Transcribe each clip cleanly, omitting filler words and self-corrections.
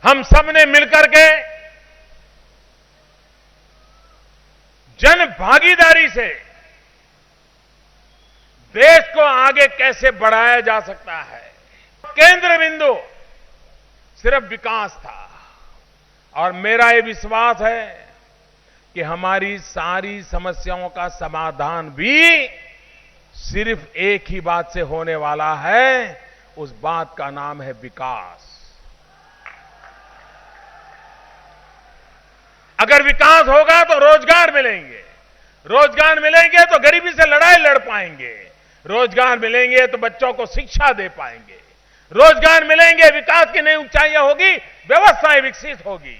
हम सब ने मिलकर के जन भागीदारी से देश को आगे कैसे बढ़ाया जा सकता है। केंद्र बिंदु सिर्फ विकास था और मेरा ये विश्वास है कि हमारी सारी समस्याओं का समाधान भी सिर्फ एक ही बात से होने वाला है, उस बात का नाम है विकास। अगर विकास होगा तो रोजगार मिलेंगे, रोजगार मिलेंगे तो गरीबी से लड़ाई लड़ पाएंगे, रोजगार मिलेंगे तो बच्चों को शिक्षा दे पाएंगे, रोजगार मिलेंगे, विकास की नई ऊंचाइयां होगी, व्यवस्थाएं विकसित होगी।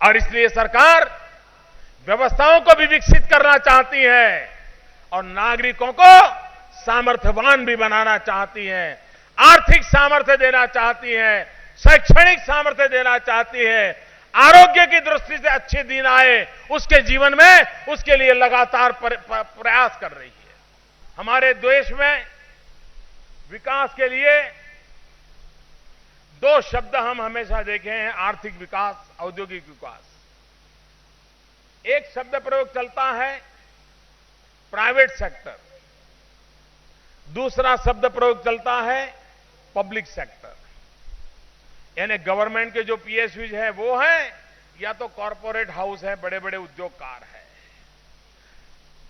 और इसलिए सरकार व्यवस्थाओं को भी विकसित करना चाहती है और नागरिकों को सामर्थ्यवान भी बनाना चाहती है, आर्थिक सामर्थ्य देना चाहती है, शैक्षणिक सामर्थ्य देना चाहती है, आरोग्य की दृष्टि से अच्छे दिन आए उसके जीवन में, उसके लिए लगातार प्रयास कर रही है। हमारे देश में विकास के लिए दो शब्द हम हमेशा देखे हैं, आर्थिक विकास, औद्योगिक विकास। एक शब्द प्रयोग चलता है प्राइवेट सेक्टर, दूसरा शब्द प्रयोग चलता है पब्लिक सेक्टर, यानी गवर्नमेंट के जो पीएसयूज है वो है या तो कॉरपोरेट हाउस है, बड़े बड़े उद्योगकार है।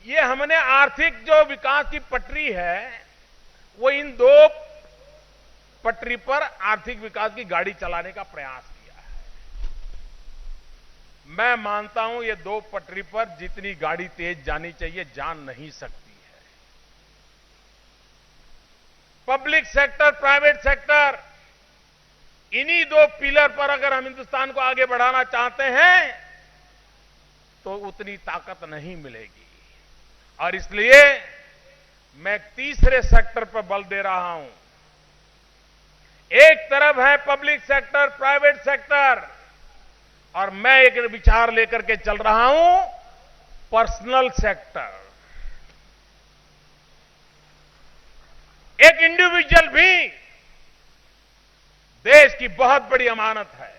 ये हमने आर्थिक जो विकास की पटरी है वो इन दो पटरी पर आर्थिक विकास की गाड़ी चलाने का प्रयास किया है। मैं मानता हूं ये दो पटरी पर जितनी गाड़ी तेज जानी चाहिए जा नहीं सकती है। पब्लिक सेक्टर, प्राइवेट सेक्टर, इन्हीं दो पिलर पर अगर हम हिंदुस्तान को आगे बढ़ाना चाहते हैं तो उतनी ताकत नहीं मिलेगी। और इसलिए मैं तीसरे सेक्टर पर बल दे रहा हूं। एक तरफ है पब्लिक सेक्टर, प्राइवेट सेक्टर, और मैं एक विचार लेकर के चल रहा हूं पर्सनल सेक्टर। एक इंडिविजुअल भी देश की बहुत बड़ी अमानत है।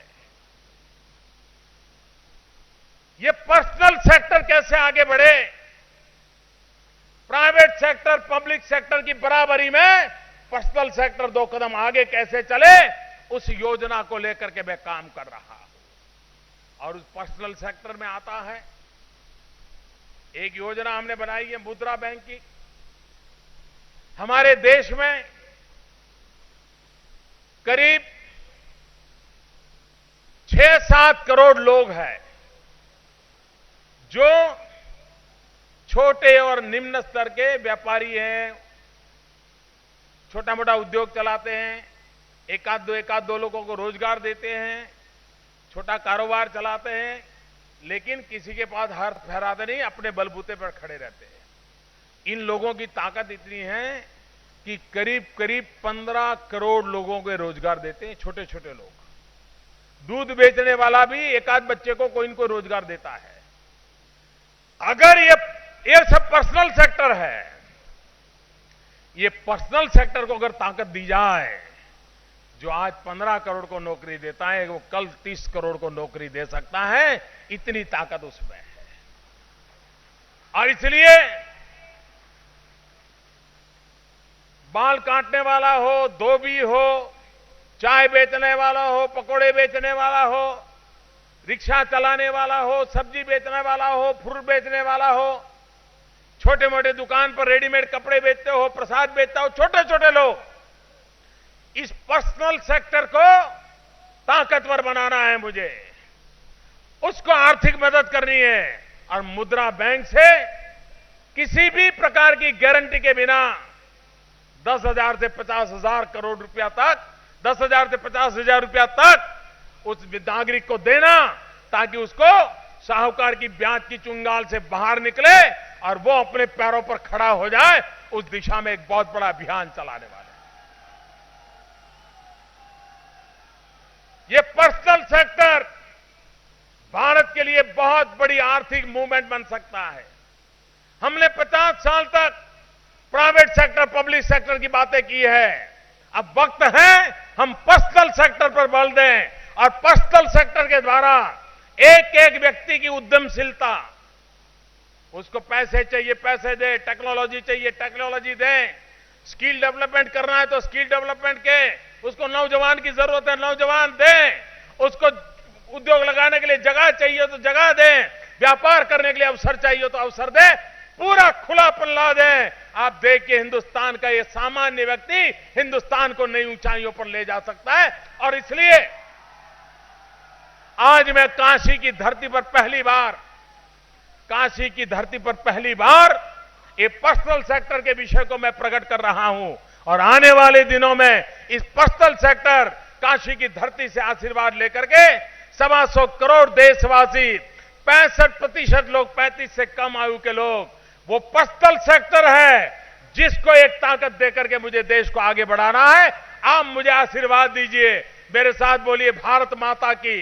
ये पर्सनल सेक्टर कैसे आगे बढ़े, प्राइवेट सेक्टर पब्लिक सेक्टर की बराबरी में पर्सनल सेक्टर दो कदम आगे कैसे चले, उस योजना को लेकर के मैं काम कर रहा हूं। और उस पर्सनल सेक्टर में आता है एक योजना हमने बनाई है मुद्रा बैंक की। हमारे देश में करीब 6-7 करोड़ लोग हैं जो छोटे और निम्न स्तर के व्यापारी हैं, छोटा मोटा उद्योग चलाते हैं, एक आध दो लोगों को रोजगार देते हैं, छोटा कारोबार चलाते हैं, लेकिन किसी के पास हाथ फहराते नहीं, अपने बलबूते पर खड़े रहते हैं। इन लोगों की ताकत इतनी है कि करीब करीब 15 करोड़ लोगों को रोजगार देते हैं, छोटे छोटे लोग। दूध बेचने वाला भी एक आध बच्चे को कोई न कोई रोजगार देता है। अगर ये सब पर्सनल सेक्टर है, ये पर्सनल सेक्टर को अगर ताकत दी जाए, जो आज 15 करोड़ को नौकरी देता है वो कल 30 करोड़ को नौकरी दे सकता है, इतनी ताकत उसमें है। और इसलिए बाल काटने वाला हो, धोबी हो, चाय बेचने वाला हो, पकोड़े बेचने वाला हो, रिक्शा चलाने वाला हो, सब्जी बेचने वाला हो, फ्रूट बेचने वाला हो, छोटे मोटे दुकान पर रेडीमेड कपड़े बेचते हो, प्रसाद बेचता हो, छोटे छोटे लोग, इस पर्सनल सेक्टर को ताकतवर बनाना है मुझे, उसको आर्थिक मदद करनी है। और मुद्रा बैंक से किसी भी प्रकार की गारंटी के बिना 10,000 से 50,000 करोड़ रुपया तक, 10,000 से 50,000 रुपया तक उस नागरिक को देना, ताकि उसको साहूकार की ब्याज की चुंगाल से बाहर निकले और वो अपने पैरों पर खड़ा हो जाए। उस दिशा में एक बहुत बड़ा अभियान चलाने वाले हैं। ये पर्सनल सेक्टर भारत के लिए बहुत बड़ी आर्थिक मूवमेंट बन सकता है। हमने 50 साल तक प्राइवेट सेक्टर, पब्लिक सेक्टर की बातें की है। अब वक्त है हम पर्सनल सेक्टर पर बल दें और पर्सनल सेक्टर के द्वारा एक एक व्यक्ति की उद्यमशीलता, उसको पैसे चाहिए पैसे दे, टेक्नोलॉजी चाहिए टेक्नोलॉजी दे, स्किल डेवलपमेंट करना है तो स्किल डेवलपमेंट के, उसको नौजवान की जरूरत है नौजवान दे, उसको उद्योग लगाने के लिए जगह चाहिए तो जगह दे, व्यापार करने के लिए अवसर चाहिए तो अवसर दे, पूरा खुलापन ला दे। आप देखिए हिंदुस्तान का ये सामान्य व्यक्ति हिंदुस्तान को नई ऊंचाइयों पर ले जा सकता है। और इसलिए आज मैं काशी की धरती पर पहली बार ये पर्सनल सेक्टर के विषय को मैं प्रकट कर रहा हूं। और आने वाले दिनों में इस पर्सनल सेक्टर काशी की धरती से आशीर्वाद लेकर के 125 करोड़ देशवासी, 65% लोग, 35 से कम आयु के लोग, वो पर्सनल सेक्टर है जिसको एक ताकत देकर के मुझे देश को आगे बढ़ाना है। आप मुझे आशीर्वाद दीजिए, मेरे साथ बोलिए भारत माता की।